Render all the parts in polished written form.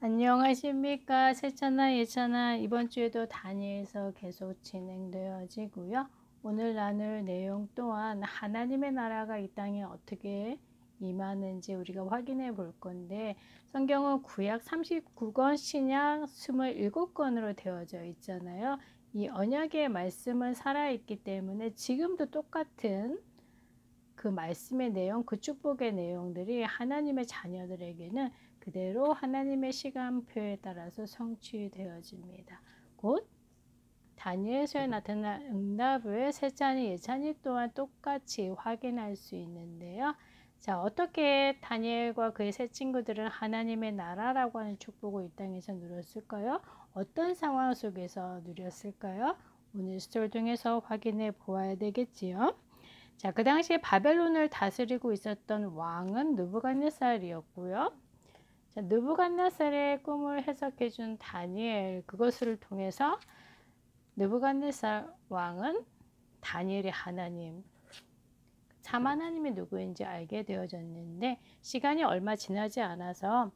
안녕하십니까. 새차나 예차나 이번 주에도 다니엘서 계속 진행되어지고요. 오늘 나눌 내용 또한 하나님의 나라가 이 땅에 어떻게 임하는지 우리가 확인해 볼 건데, 성경은 구약 39권, 신약 27권으로 되어져 있잖아요. 이 언약의 말씀은 살아있기 때문에 지금도 똑같은 그 말씀의 내용, 그 축복의 내용들이 하나님의 자녀들에게는 그대로 하나님의 시간표에 따라서 성취되어집니다. 곧 다니엘서에 나타난 응답을 세찬이 예찬이 또한 똑같이 확인할 수 있는데요. 자, 어떻게 다니엘과 그의 세 친구들은 하나님의 나라라고 하는 축복을 이 땅에서 누렸을까요? 어떤 상황 속에서 누렸을까요? 오늘 스토리를 통해서 확인해 보아야 되겠지요. 자, 그 당시에 바벨론을 다스리고 있었던 왕은 느부갓네살이었고요. 자, 느부갓네살의 꿈을 해석해 준 다니엘, 그것을 통해서 느부갓네살 왕은 다니엘의 하나님, 참 하나님이 누구인지 알게 되어졌는데, 시간이 얼마 지나지 않아서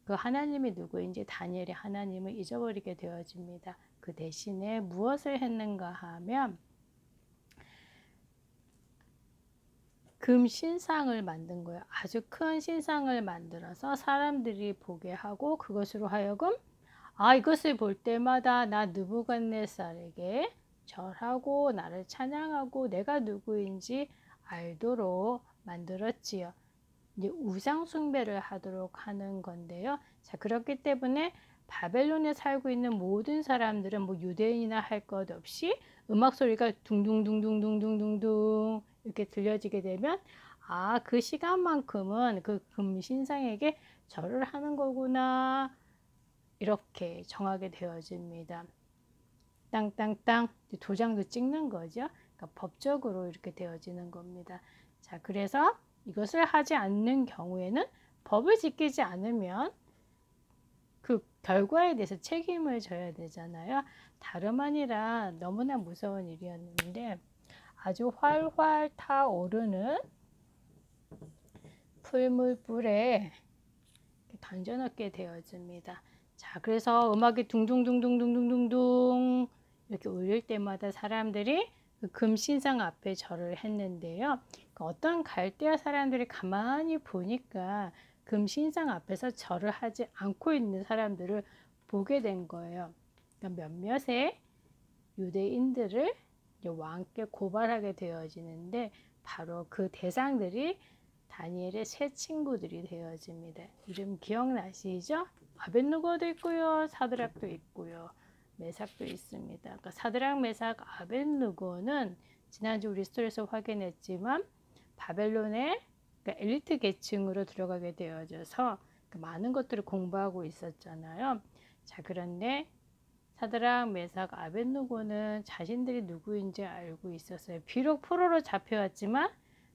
그 하나님이 누구인지 다니엘의 하나님을 잊어버리게 되어집니다. 그 대신에 무엇을 했는가 하면 금 신상을 만든 거예요. 아주 큰 신상을 만들어서 사람들이 보게 하고, 그것으로 하여금 이것을 볼 때마다 나 느부갓네살에게 절하고 나를 찬양하고 내가 누구인지 알도록 만들었지요. 이제 우상 숭배를 하도록 하는 건데요. 자, 그렇기 때문에 바벨론에 살고 있는 모든 사람들은 뭐 유대인이나 할 것 없이 음악 소리가 둥둥둥둥둥둥둥둥 이렇게 들려지게 되면 그 시간만큼은 그 금신상에게 절을 하는 거구나, 이렇게 정하게 되어집니다. 땅땅땅 도장도 찍는 거죠. 그러니까 법적으로 이렇게 되어지는 겁니다. 자, 그래서 이것을 하지 않는 경우에는, 법을 지키지 않으면 그 결과에 대해서 책임을 져야 되잖아요. 다름 아니라 너무나 무서운 일이었는데, 아주 활활 타오르는 풀물불에 던져넣게 되어집니다. 자, 그래서 음악이 둥둥둥둥둥둥둥 이렇게 울릴 때마다 사람들이 그 금신상 앞에 절을 했는데요. 어떤 갈대아 사람들이 가만히 보니까 금신상 앞에서 절을 하지 않고 있는 사람들을 보게 된 거예요. 그러니까 몇몇의 유대인들을 왕께 고발하게 되어지는데, 바로 그 대상들이 다니엘의 세 친구들이 되어집니다. 이름 기억나시죠? 아벳느고도 있고요, 사드락도 있고요, 메삭도 있습니다. 그러니까 사드락, 메삭, 아벳느고는 지난주 우리 스토리에서 확인했지만 바벨론의 그러니까 엘리트 계층으로 들어가게 되어져서 많은 것들을 공부하고 있었잖아요. 자, 그런데 사드락, 메삭, 아벳느고는 자신들이 누구인지 알고 있었어요. 비록 포로로 잡혀왔지만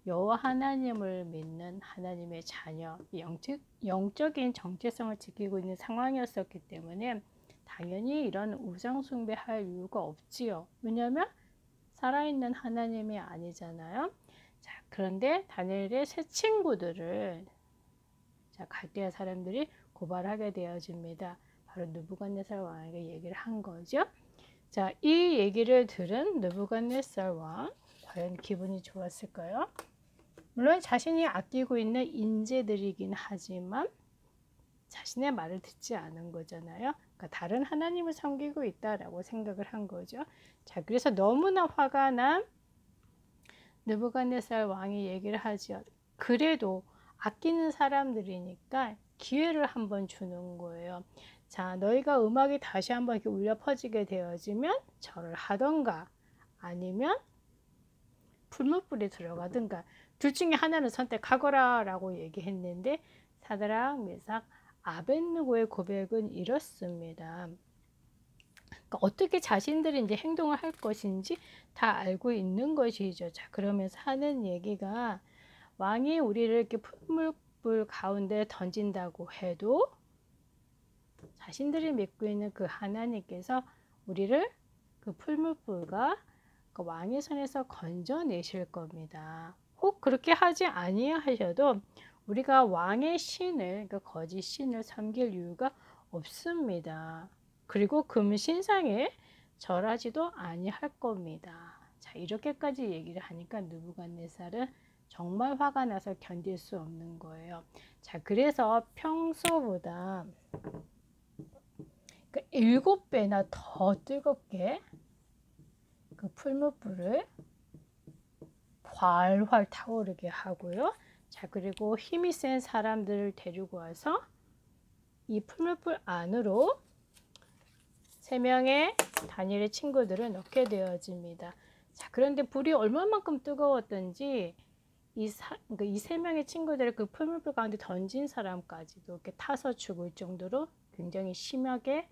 여호와 하나님을 믿는 하나님의 자녀, 영적인 정체성을 지키고 있는 상황이었기 때문에 당연히 이런 우상 숭배할 이유가 없지요. 왜냐하면 살아있는 하나님이 아니잖아요. 자, 그런데 다니엘의 세 친구들을 갈대아 사람들이 고발하게 되어집니다. 바로 느부갓네살 왕에게 얘기를 한 거죠. 자, 이 얘기를 들은 느부갓네살 왕, 과연 기분이 좋았을까요? 물론 자신이 아끼고 있는 인재들이긴 하지만 자신의 말을 듣지 않은 거잖아요. 그러니까 다른 하나님을 섬기고 있다라고 생각을 한 거죠. 자, 그래서 너무나 화가 난 느부갓네살 왕이 얘기를 하죠. 그래도 아끼는 사람들이니까 기회를 한번 주는 거예요. 자, 너희가 음악이 다시 한번 이렇게 울려 퍼지게 되어지면 절을 하던가 아니면 풀무불에 들어가든가 둘 중에 하나는 선택하거라 라고 얘기했는데, 사드락, 메삭, 아벳느고의 고백은 이렇습니다. 그러니까 어떻게 자신들이 이제 행동을 할 것인지 다 알고 있는 것이죠. 자, 그러면서 하는 얘기가, 왕이 우리를 이렇게 풀무불 가운데 던진다고 해도 자신들이 믿고 있는 그 하나님께서 우리를 그 풀무불과 그 왕의 손에서 건져내실 겁니다. 혹 그렇게 하지 아니하셔도 우리가 왕의 신을, 그러니까 거짓 신을 섬길 이유가 없습니다. 그리고 금신상에 절하지도 아니할 겁니다. 자, 이렇게까지 얘기를 하니까 느부갓네살은 정말 화가 나서 견딜 수 없는 거예요. 자, 그래서 평소보다 7배나 더 뜨겁게 그 풀무불을 활활 타오르게 하고요. 자, 그리고 힘이 센 사람들을 데리고 와서 이 풀무불 안으로 3명의 다니엘의 친구들을 넣게 되어집니다. 자, 그런데 불이 얼마만큼 뜨거웠던지 이 3명의 친구들을 그 풀무불 가운데 던진 사람까지도 이렇게 타서 죽을 정도로 굉장히 심하게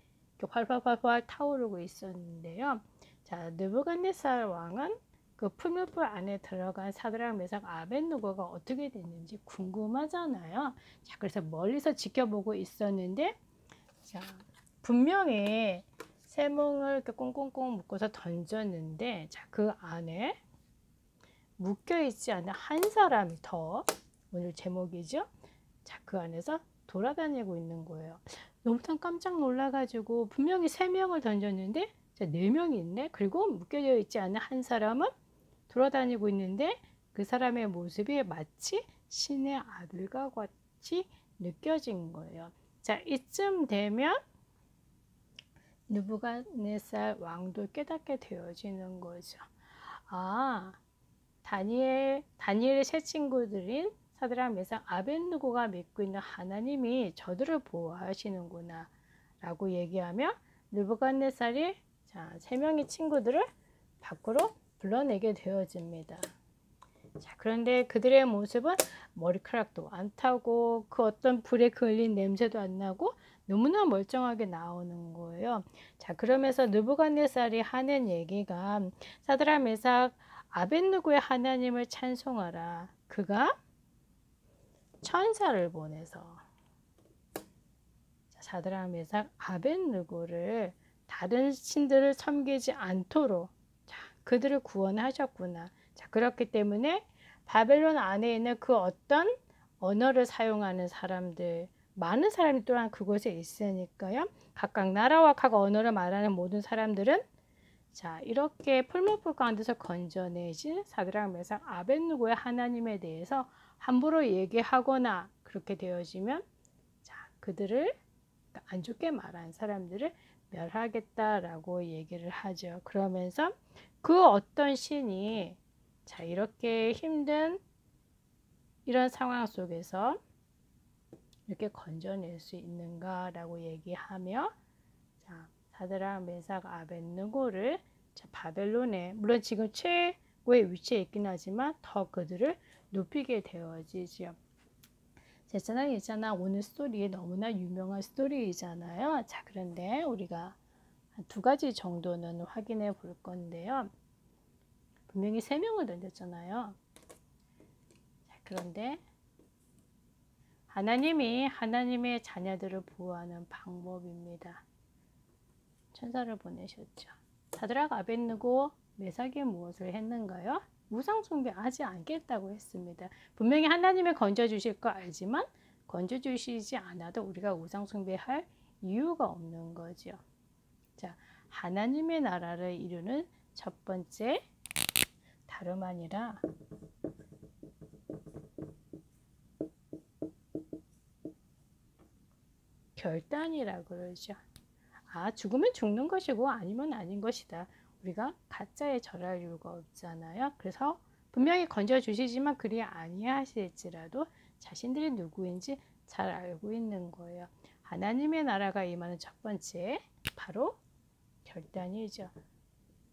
활활활활 타오르고 있었는데요. 자, 느부갓네살 왕은 그 풀무불 안에 들어간 사드락, 메삭, 아벳느고가 어떻게 됐는지 궁금하잖아요. 자, 그래서 멀리서 지켜보고 있었는데, 자, 분명히 쇠뭉을 이렇게 꽁꽁꽁 묶어서 던졌는데, 자, 그 안에 묶여있지 않은 한 사람이 더, 오늘 제목이죠. 자, 그 안에서 돌아다니고 있는 거예요. 너무 깜짝 놀라가지고 분명히 3명을 던졌는데 4명이 있네. 그리고 묶여져 있지 않은 한 사람은 돌아다니고 있는데 그 사람의 모습이 마치 신의 아들과 같이 느껴진 거예요. 자, 이쯤 되면 느부갓네살 왕도 깨닫게 되어지는 거죠. 아, 다니엘의 세 친구들인 사드락, 메삭, 아벳느고가 믿고 있는 하나님이 저들을 보호하시는구나 라고 얘기하며 느부갓네살이 3명의 친구들을 밖으로 불러내게 되어집니다. 자, 그런데 그들의 모습은 머리카락도 안 타고 그 어떤 불에 그을린 냄새도 안 나고 너무나 멀쩡하게 나오는 거예요. 자, 그러면서 느부갓네살이 하는 얘기가 사드락, 메삭, 아벳느고의 하나님을 찬송하라. 그가 천사를 보내서 사드락, 메삭, 아벳느고를 다른 신들을 섬기지 않도록 그들을 구원하셨구나. 자, 그렇기 때문에 바벨론 안에 있는 그 어떤 언어를 사용하는 사람들, 많은 사람이 또한 그곳에 있으니까요. 각각 나라와 각 언어를 말하는 모든 사람들은 자, 이렇게 풀무불 가운데서 건져내신 사드락, 메삭, 아벳느고의 하나님에 대해서 함부로 얘기하거나 그렇게 되어지면 자, 그들을 안 좋게 말한 사람들을 멸하겠다라고 얘기를 하죠. 그러면서 그 어떤 신이 자, 이렇게 힘든 이런 상황 속에서 이렇게 건져낼 수 있는가라고 얘기하며 자, 사드락, 메삭, 아벳느고를 바벨론에 물론 지금 최고의 위치에 있긴 하지만 더 그들을 높이게 되어지죠. 제잖아 오늘 스토리 너무나 유명한 스토리이잖아요. 자, 그런데 우리가 한 2가지 정도는 확인해 볼 건데요. 분명히 3명을 던졌잖아요. 자, 그런데 하나님이 하나님의 자녀들을 보호하는 방법입니다. 천사를 보내셨죠. 사드락, 아벳느고, 메삭이 무엇을 했는가요? 우상 숭배하지 않겠다고 했습니다. 분명히 하나님이 건져주실 거 알지만 건져주시지 않아도 우리가 우상 숭배할 이유가 없는 거죠. 자, 하나님의 나라를 이루는 첫 번째 다름 아니라 결단이라고 그러죠. 아, 죽으면 죽는 것이고 아니면 아닌 것이다. 우리가 가짜에 절할 이유가 없잖아요. 그래서 분명히 건져주시지만 그리 아니하실지라도 자신들이 누구인지 잘 알고 있는 거예요. 하나님의 나라가 임하는 첫 번째 바로 결단이죠.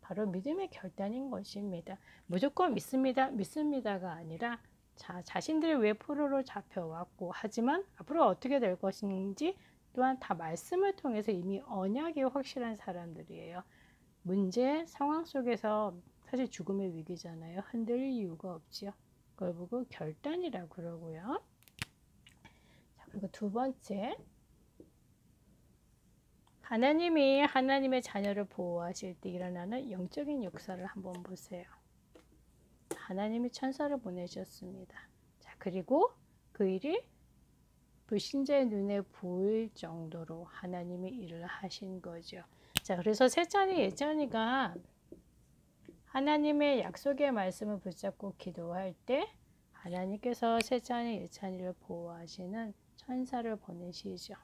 바로 믿음의 결단인 것입니다. 무조건 믿습니다가 아니라 자신들이 왜 포로로 잡혀왔고 하지만 앞으로 어떻게 될 것인지 또한 다 말씀을 통해서 이미 언약이 확실한 사람들이에요. 문제, 상황 속에서 사실 죽음의 위기잖아요. 흔들릴 이유가 없지요. 그걸 보고 결단이라고 그러고요. 자, 그리고 2번째, 하나님이 하나님의 자녀를 보호하실 때 일어나는 영적인 역사를 한번 보세요. 하나님이 천사를 보내셨습니다. 자, 그리고 그 일이 불신자의 눈에 보일 정도로 하나님이 일을 하신 거죠. 자, 그래서 세찬이 예찬이가 하나님의 약속의 말씀을 붙잡고 기도할 때 하나님께서 세찬이 예찬이를 보호하시는 천사를 보내시죠.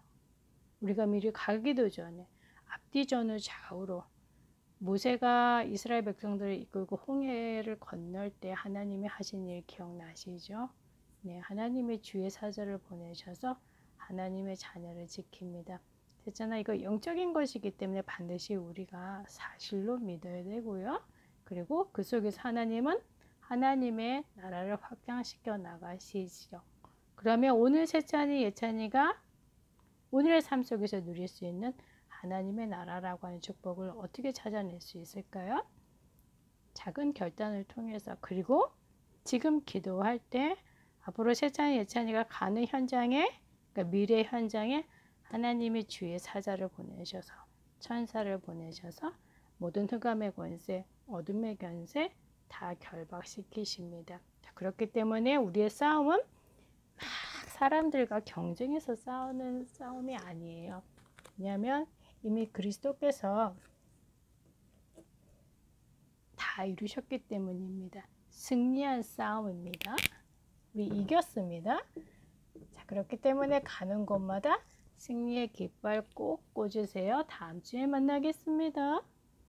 우리가 미리 가기도 전에 앞뒤 전후 좌우로 모세가 이스라엘 백성들을 이끌고 홍해를 건널 때 하나님이 하신 일 기억나시죠? 네, 하나님의 주의 사자를 보내셔서 하나님의 자녀를 지킵니다. 됐잖아. 이거 영적인 것이기 때문에 반드시 우리가 사실로 믿어야 되고요. 그리고 그 속에서 하나님은 하나님의 나라를 확장시켜 나가시죠. 그러면 오늘 세찬이 예찬이가 오늘의 삶 속에서 누릴 수 있는 하나님의 나라라고 하는 축복을 어떻게 찾아낼 수 있을까요? 작은 결단을 통해서, 그리고 지금 기도할 때 앞으로 세찬이 예찬이가 가는 현장에, 그러니까 미래 현장에 하나님이 주의 사자를 보내셔서, 천사를 보내셔서 모든 흑암의 권세, 어둠의 권세 다 결박시키십니다. 그렇기 때문에 우리의 싸움은 막 사람들과 경쟁해서 싸우는 싸움이 아니에요. 왜냐하면 이미 그리스도께서 다 이루셨기 때문입니다. 승리한 싸움입니다. 우리 이겼습니다. 자, 그렇기 때문에 가는 곳마다 승리의 깃발 꼭 꽂으세요. 다음 주에 만나겠습니다.